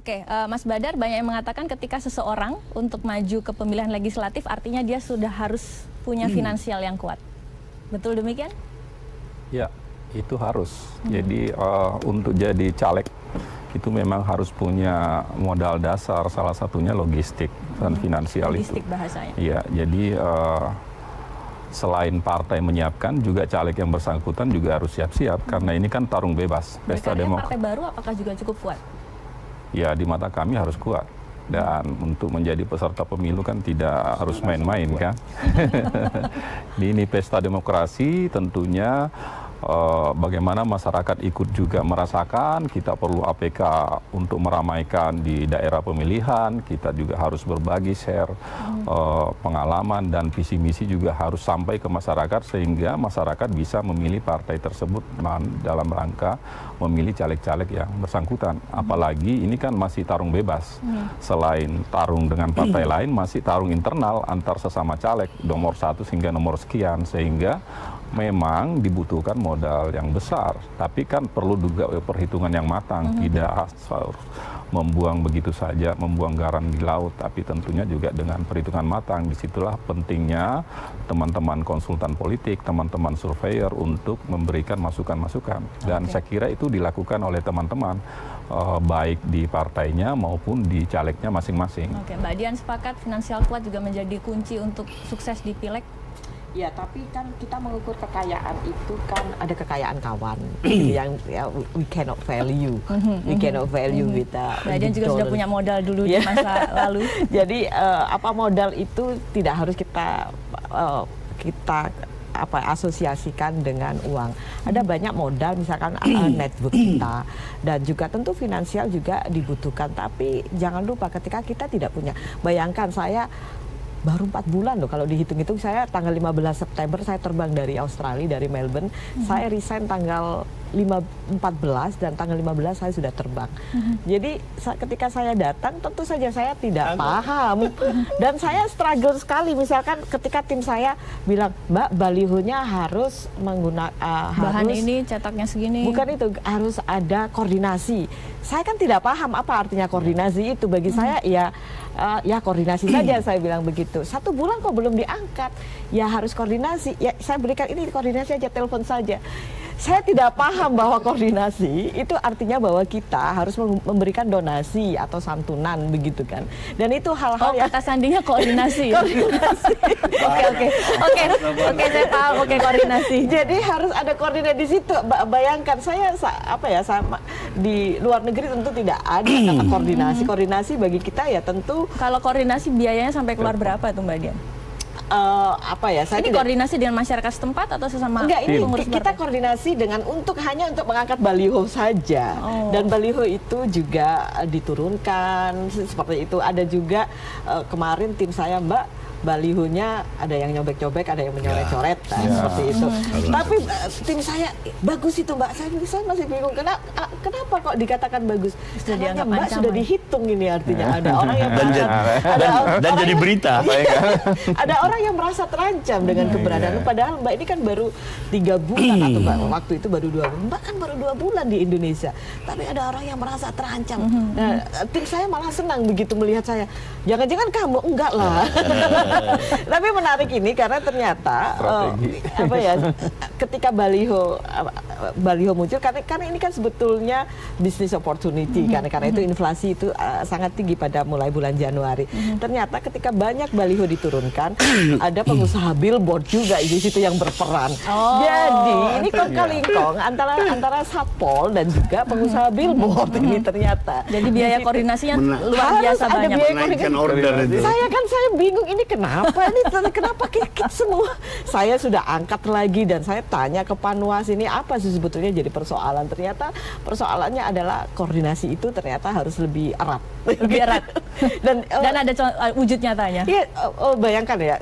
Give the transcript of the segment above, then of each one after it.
Oke, Mas Badar, banyak yang mengatakan ketika seseorang untuk maju ke pemilihan legislatif artinya dia sudah harus punya finansial yang kuat. Betul demikian? Ya, itu harus. Jadi untuk jadi caleg itu memang harus punya modal dasar, salah satunya logistik dan finansial logistik itu. Bahasanya. Iya, jadi selain partai menyiapkan, juga caleg yang bersangkutan juga harus siap-siap karena ini kan tarung bebas. Pesta Demokrasi. Partai baru apakah juga cukup kuat? Ya, di mata kami harus kuat. Dan untuk menjadi peserta pemilu kan tidak harus main-main kan. Ini pesta demokrasi tentunya bagaimana masyarakat ikut juga merasakan, kita perlu APK untuk meramaikan di daerah pemilihan, kita juga harus berbagi share pengalaman dan visi misi juga harus sampai ke masyarakat sehingga masyarakat bisa memilih partai tersebut dalam rangka memilih caleg-caleg yang bersangkutan. Apalagi ini kan masih tarung bebas. Selain tarung dengan partai lain, masih tarung internal antar sesama caleg, nomor 1 hingga nomor sekian, sehingga memang dibutuhkan modal yang besar, tapi kan perlu juga perhitungan yang matang, tidak asal membuang begitu saja, membuang garam di laut, tapi tentunya juga dengan perhitungan matang. Disitulah pentingnya teman-teman konsultan politik, teman-teman surveyor untuk memberikan masukan-masukan. Dan saya kira itu dilakukan oleh teman-teman, baik di partainya maupun di calegnya masing-masing. Oke, Mbak Dian sepakat finansial kuat juga menjadi kunci untuk sukses di pileg? Ya, tapi kan kita mengukur kekayaan itu kan ada kekayaan kawan yang we cannot value, with Mbak Dian juga sudah punya modal dulu di masa lalu. Jadi apa modal itu tidak harus kita asosiasikan dengan uang. Ada banyak modal, misalkan network kita, dan juga tentu finansial juga dibutuhkan. Tapi jangan lupa ketika kita tidak punya, bayangkan saya baru 4 bulan loh kalau dihitung-hitung, saya tanggal 15 September saya terbang dari Australia, dari Melbourne, saya resign tanggal 14 dan tanggal 15 saya sudah terbang. Jadi ketika saya datang tentu saja saya tidak paham dan saya struggle sekali, misalkan ketika tim saya bilang, Mbak, balihonya harus menggunakan bahan ini, cetaknya segini. Bukan itu, harus ada koordinasi. Saya kan tidak paham apa artinya koordinasi itu. Bagi saya ya koordinasi saja, saya bilang begitu. 1 bulan kok belum diangkat, ya harus koordinasi. Ya saya berikan ini koordinasi aja, telepon saja. Saya tidak paham bahwa koordinasi itu artinya bahwa kita harus memberikan donasi atau santunan, begitu kan. Dan itu hal-hal yang kata sandinya koordinasi. Koordinasi. Oke, saya paham. Oke, koordinasi. Jadi harus ada koordinasi di situ. Bayangkan saya sama di luar negeri tentu tidak ada kata koordinasi. Koordinasi bagi kita ya tentu. Kalau koordinasi biayanya sampai keluar berapa tuh, Mbak Dian? Saya ini koordinasi dengan masyarakat setempat atau sesama? Enggak, ini kita koordinasi dengan hanya untuk mengangkat baliho saja. Dan baliho itu juga diturunkan seperti itu. Ada juga kemarin tim saya, Mbak, balihonya ada yang nyobek-nyobek, ada yang mencoret-coret, seperti itu. Tapi tim saya bagus itu, Mbak. Saya masih bingung kenapa kok dikatakan bagus. Karena Mbak sudah dihitung ini, artinya ada orang yang dan jadi berita. Ada orang yang merasa terancam dengan keberadaan. Padahal Mbak ini kan baru 3 bulan atau waktu itu baru 2 bulan. Mbak kan baru 2 bulan di Indonesia. Tapi ada orang yang merasa terancam. Nah, tim saya malah senang begitu melihat saya. Jangan-jangan kamu, enggak lah. Tapi menarik ini karena ternyata ketika baliho muncul, karena ini kan sebetulnya business opportunity, karena itu inflasi itu sangat tinggi pada mulai bulan Januari. Ternyata ketika banyak baliho diturunkan, ada pengusaha billboard juga di situ yang berperan. Jadi ini kong-kalingkong antara Satpol dan juga pengusaha billboard ini ternyata. Jadi biaya koordinasinya luar biasa banyak. Saya bingung ini kenapa kita semua. Saya sudah angkat lagi dan saya tanya ke Panwas, ini apa sih sebetulnya jadi persoalan. Ternyata persoalannya adalah koordinasi itu ternyata harus lebih erat. Lebih erat. Dan ada wujud nyatanya. Iya, bayangkan ya,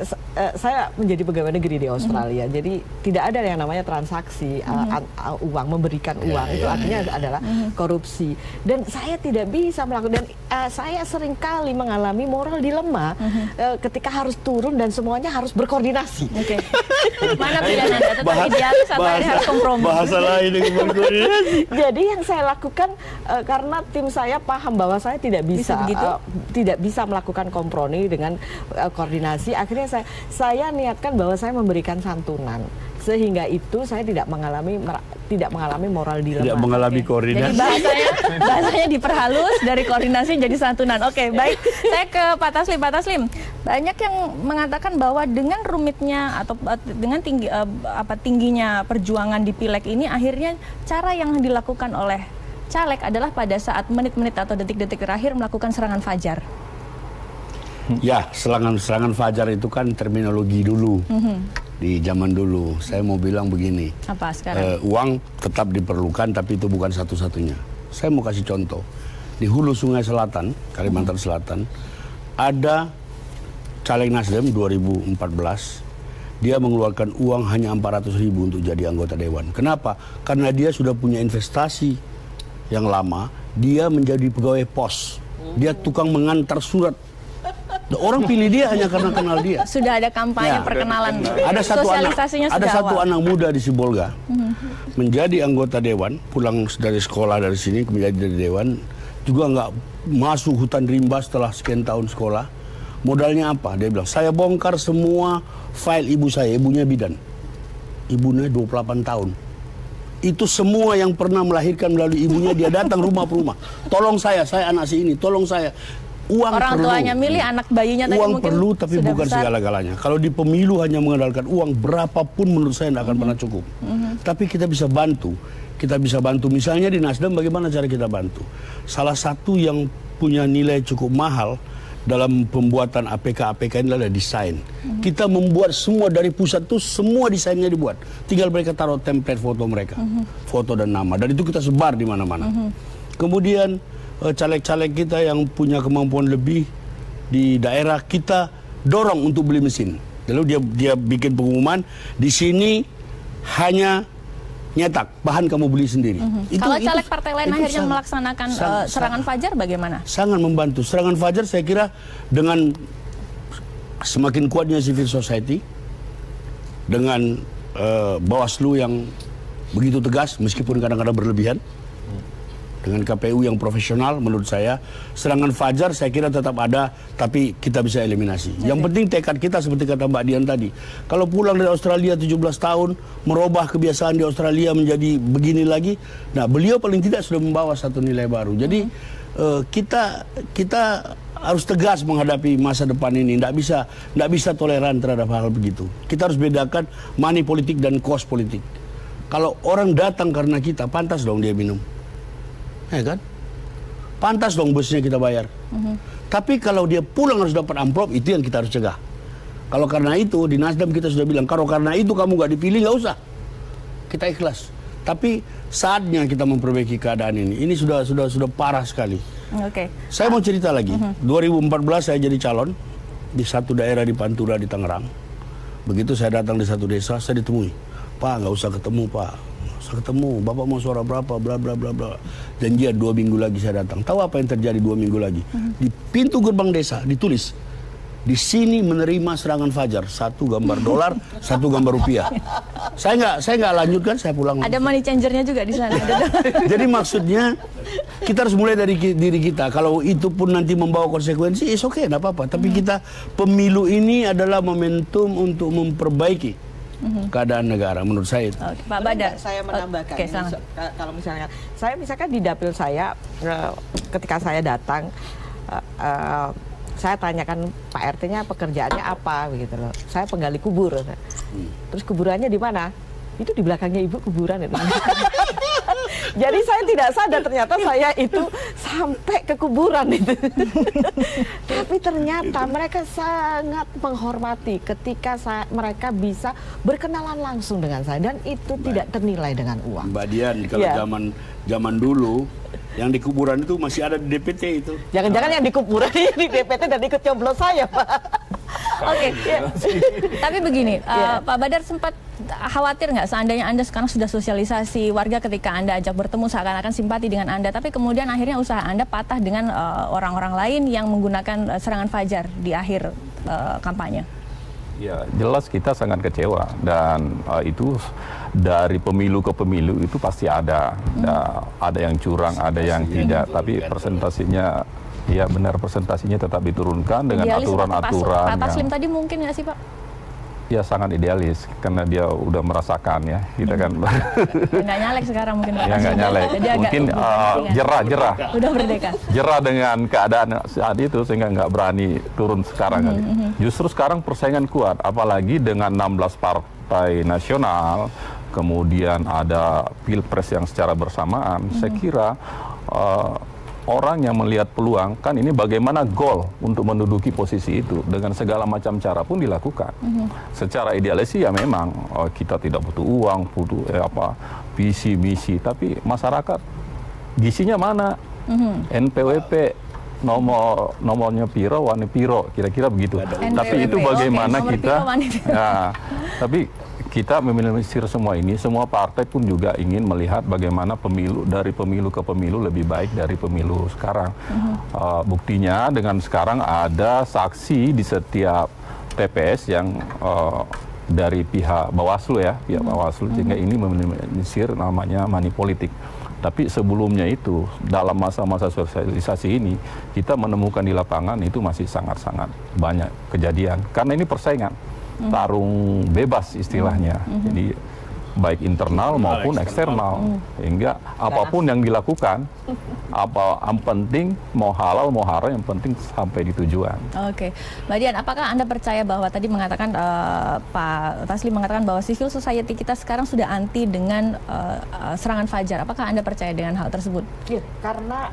saya menjadi pegawai negeri di Australia. Jadi tidak ada yang namanya transaksi uang, memberikan uang. Itu artinya adalah korupsi. Dan saya tidak bisa melakukan, dan saya seringkali mengalami moral dilema ketika harus turun dan semuanya harus berkoordinasi. Oke. Mana pilihan Anda? Tetap idealis atau harus kompromi? Bahasa lain dengan berkoordinasi. Jadi yang saya lakukan karena tim saya paham bahwa saya tidak bisa tidak bisa melakukan kompromi dengan koordinasi. Akhirnya saya niatkan bahwa saya memberikan santunan. Sehingga itu saya tidak mengalami moral dilema. Tidak mengalami koordinasi. Jadi bahasanya diperhalus dari koordinasi jadi santunan. Oke, baik. Saya ke Pak Taslim. Pak Taslim, banyak yang mengatakan bahwa dengan rumitnya atau dengan tingginya perjuangan di pileg ini, akhirnya cara yang dilakukan oleh caleg adalah pada saat menit-menit atau detik-detik terakhir melakukan serangan fajar. Ya, serangan fajar itu kan terminologi dulu. Di zaman dulu, saya mau bilang begini. Apa sekarang? Uang tetap diperlukan, tapi itu bukan satu-satunya. Saya mau kasih contoh. Di hulu Sungai Selatan, Kalimantan Selatan, ada caleg Nasdem 2014. Dia mengeluarkan uang hanya 400.000 untuk jadi anggota dewan. Kenapa? Karena dia sudah punya investasi yang lama. Dia menjadi pegawai pos. Dia tukang mengantar surat. Orang pilih dia hanya karena kenal dia. Sudah ada kampanye perkenalan. Ada sosialisasinya satu anak muda di Sibolga menjadi anggota dewan, pulang dari sekolah dari sini menjadi dari dewan, juga nggak masuk hutan rimba setelah sekian tahun sekolah. Modalnya apa? Dia bilang, saya bongkar semua file ibu saya, ibunya bidan. Ibunya 28 tahun. Itu semua yang pernah melahirkan melalui ibunya, dia datang rumah per rumah. Tolong saya anak si ini, tolong saya. Uang orang perlu. Tuanya milih, anak bayinya tadi uang mungkin perlu, tapi bukan besar. segala-galanya. Kalau di pemilu hanya mengandalkan uang, berapapun menurut saya tidak akan pernah cukup. Tapi kita bisa bantu. Kita bisa bantu. Misalnya di Nasdem, bagaimana cara kita bantu? Salah satu yang punya nilai cukup mahal dalam pembuatan APK-APK ini adalah desain. Kita membuat semua dari pusat itu, semua desainnya dibuat. Tinggal mereka taruh template foto mereka. Foto dan nama. Dan itu kita sebar di mana-mana. Kemudian caleg-caleg kita yang punya kemampuan lebih di daerah, kita dorong untuk beli mesin. Lalu dia bikin pengumuman, di sini hanya nyetak, bahan kamu beli sendiri. Kalau caleg partai lain akhirnya melaksanakan serangan fajar bagaimana? Sangat membantu. Serangan fajar saya kira dengan semakin kuatnya civil society, dengan Bawaslu yang begitu tegas meskipun kadang-kadang berlebihan, dengan KPU yang profesional, menurut saya serangan fajar saya kira tetap ada, tapi kita bisa eliminasi. Yang penting tekad kita seperti kata Mbak Dian tadi. Kalau pulang dari Australia 17 tahun, merubah kebiasaan di Australia menjadi begini lagi, nah beliau paling tidak sudah membawa satu nilai baru. Jadi kita harus tegas menghadapi masa depan ini. Nggak bisa toleran terhadap hal begitu. Kita harus bedakan money politik dan cost politik. Kalau orang datang karena kita, pantas dong dia minum. Ya kan? Pantas dong busnya kita bayar. Tapi kalau dia pulang harus dapat amplop, itu yang kita harus cegah. Kalau karena itu, di Nasdem kita sudah bilang, kalau karena itu kamu nggak dipilih, nggak usah. Kita ikhlas. Tapi saatnya kita memperbaiki keadaan ini. Ini sudah parah sekali. Saya mau cerita lagi. 2014 saya jadi calon di satu daerah di Pantura di Tangerang. Begitu saya datang di satu desa, saya ditemui. Pak, nggak usah ketemu Pak. Ketemu, Bapak mau suara berapa, bla bla bla bla. Janjian 2 minggu lagi saya datang. Tahu apa yang terjadi 2 minggu lagi? Di pintu gerbang desa ditulis, di sini menerima serangan fajar, 1 gambar dolar, 1 gambar rupiah. Saya nggak lanjutkan, saya pulang. Ada money changernya juga di sana. Jadi maksudnya kita harus mulai dari diri kita. Kalau itu pun nanti membawa konsekuensi, is okay, nggak apa-apa. Tapi kita, pemilu ini adalah momentum untuk memperbaiki keadaan negara, menurut saya. Pak Badar, saya menambahkan. Kalau misalnya di dapil saya, ketika saya datang, saya tanyakan Pak RT-nya pekerjaannya apa, begitu loh. Saya penggali kubur. Terus kuburannya di mana? Itu di belakangnya ibu kuburan itu. Jadi saya tidak sadar ternyata saya itu sampai ke kuburan itu. Tapi ternyata mereka sangat menghormati ketika mereka bisa berkenalan langsung dengan saya, dan itu tidak ternilai dengan uang. Mbak Dian, kalau zaman dulu yang di kuburan itu masih ada di DPT itu. Jangan-jangan yang di kuburan di DPT dan ikut coblos saya, Pak. Tapi begini, Pak Badar sempat khawatir nggak seandainya Anda sekarang sudah sosialisasi warga, ketika Anda ajak bertemu seakan-akan simpati dengan Anda, tapi kemudian akhirnya usaha Anda patah dengan orang-orang lain yang menggunakan serangan fajar di akhir kampanye? Ya, jelas kita sangat kecewa dan itu dari pemilu ke pemilu itu pasti ada. Ada yang curang, ada yang tidak, tapi presentasinya ya benar, presentasinya tetap diturunkan dengan aturan-aturan. Pak Taslim tadi mungkin nggak sih Pak? Ya sangat idealis karena dia udah merasakan ya, kita kan nggak nyalek sekarang mungkin Pak. Ya nggak nyalek, mungkin jerah udah merdeka, jerah dengan keadaan saat itu sehingga nggak berani turun sekarang kali. Justru sekarang persaingan kuat, apalagi dengan 16 partai nasional, kemudian ada pilpres yang secara bersamaan. Saya kira orang yang melihat peluang, kan ini bagaimana goal untuk menduduki posisi itu dengan segala macam cara pun dilakukan. Secara idealis sih ya memang kita tidak butuh uang, butuh visi misi, tapi masyarakat gisinya mana? NPWP nomornya piro, wani piro, kira-kira begitu. Tapi itu bagaimana kita? Ya, tapi kita meminimalisir semua ini, semua partai pun juga ingin melihat bagaimana pemilu, dari pemilu ke pemilu lebih baik dari pemilu sekarang. Buktinya dengan sekarang ada saksi di setiap TPS yang dari pihak Bawaslu ya, pihak Bawaslu, sehingga ini meminimalisir namanya money politik. Tapi sebelumnya itu, dalam masa-masa sosialisasi ini, kita menemukan di lapangan itu masih sangat-sangat banyak kejadian. Karena ini persaingan. Tarung bebas istilahnya, jadi baik internal maupun eksternal, sehingga apapun yang dilakukan, yang penting mau halal mau haram, yang penting sampai di tujuan. Oke, Mbak Dian, apakah Anda percaya bahwa tadi mengatakan Pak Taslim mengatakan bahwa civil society kita sekarang sudah anti dengan serangan fajar? Apakah Anda percaya dengan hal tersebut? Ya, karena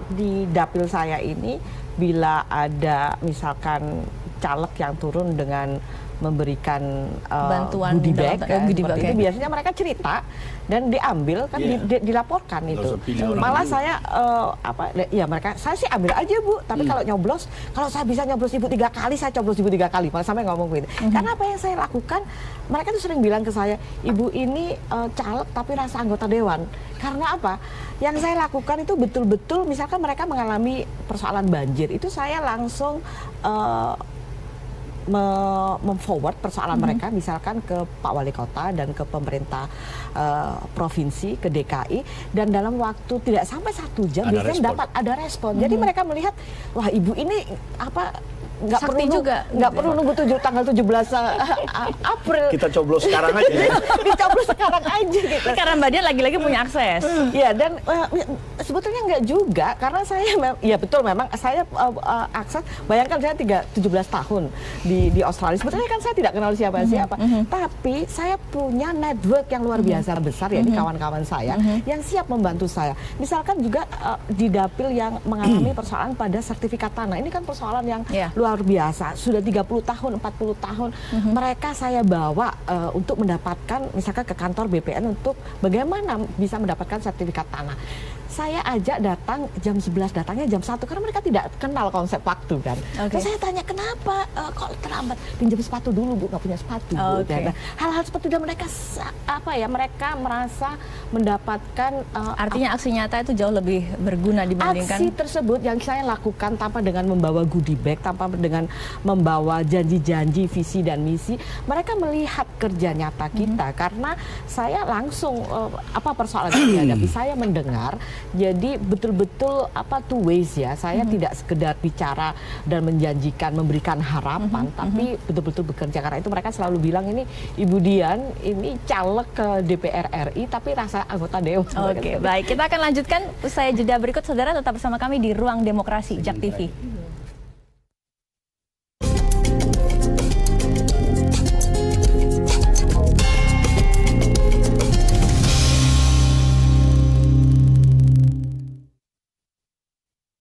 di dapil saya ini bila ada misalkan caleg yang turun dengan memberikan bantuan goodie bag, itu biasanya mereka cerita dan diambil kan, dilaporkan itu. Malah saya saya sih ambil aja Bu, tapi kalau nyoblos, kalau saya bisa nyoblos Ibu 3 kali, saya coblos Ibu 3 kali, malah sampai ngomong begitu. Karena apa yang saya lakukan, mereka tuh sering bilang ke saya, Ibu ini caleg tapi rasa anggota dewan. Karena apa? Yang saya lakukan itu betul-betul, misalkan mereka mengalami persoalan banjir, itu saya langsung memforward persoalan mereka misalkan ke Pak Wali Kota dan ke pemerintah provinsi, ke DKI, dan dalam waktu tidak sampai 1 jam biasanya dapat ada respon. Jadi mereka melihat, wah Ibu ini nggak perlu nunggu tanggal 17 April. Kita coblos sekarang aja. Dicoblos sekarang aja gitu. Karena Mbak Dian lagi-lagi punya akses. Ya, dan sebetulnya nggak juga, karena saya ya betul memang saya akses. Bayangkan saya 17 tahun di Australia. Sebetulnya kan saya tidak kenal siapa-siapa, tapi saya punya network yang luar biasa besar ya, di kawan-kawan saya yang siap membantu saya. Misalkan juga di dapil yang mengalami persoalan pada sertifikat tanah. Ini kan persoalan yang luar biasa, sudah 30 tahun, 40 tahun mereka saya bawa untuk mendapatkan misalkan ke kantor BPN untuk bagaimana bisa mendapatkan sertifikat tanah. Saya ajak datang jam 11, datangnya jam 1 karena mereka tidak kenal konsep waktu kan. Terus saya tanya, kenapa kok terlambat? Pinjam sepatu dulu Bu, nggak punya sepatu Bu. Hal-hal seperti itu mereka mereka merasa mendapatkan artinya aksi nyata itu jauh lebih berguna dibandingkan aksi tersebut yang saya lakukan tanpa dengan membawa goodie bag, tanpa dengan membawa janji-janji visi dan misi. Mereka melihat kerja nyata kita karena saya langsung persoalan yang dihadapi, saya mendengar. Jadi betul-betul two ways ya. Saya tidak sekedar bicara dan menjanjikan, memberikan harapan, tapi betul-betul bekerja. Karena itu mereka selalu bilang, ini Ibu Dian ini caleg ke DPR RI tapi rasa anggota dewan. Oke, baik. Kita akan lanjutkan usai jeda berikut. Saudara tetap bersama kami di Ruang Demokrasi, JAK TV.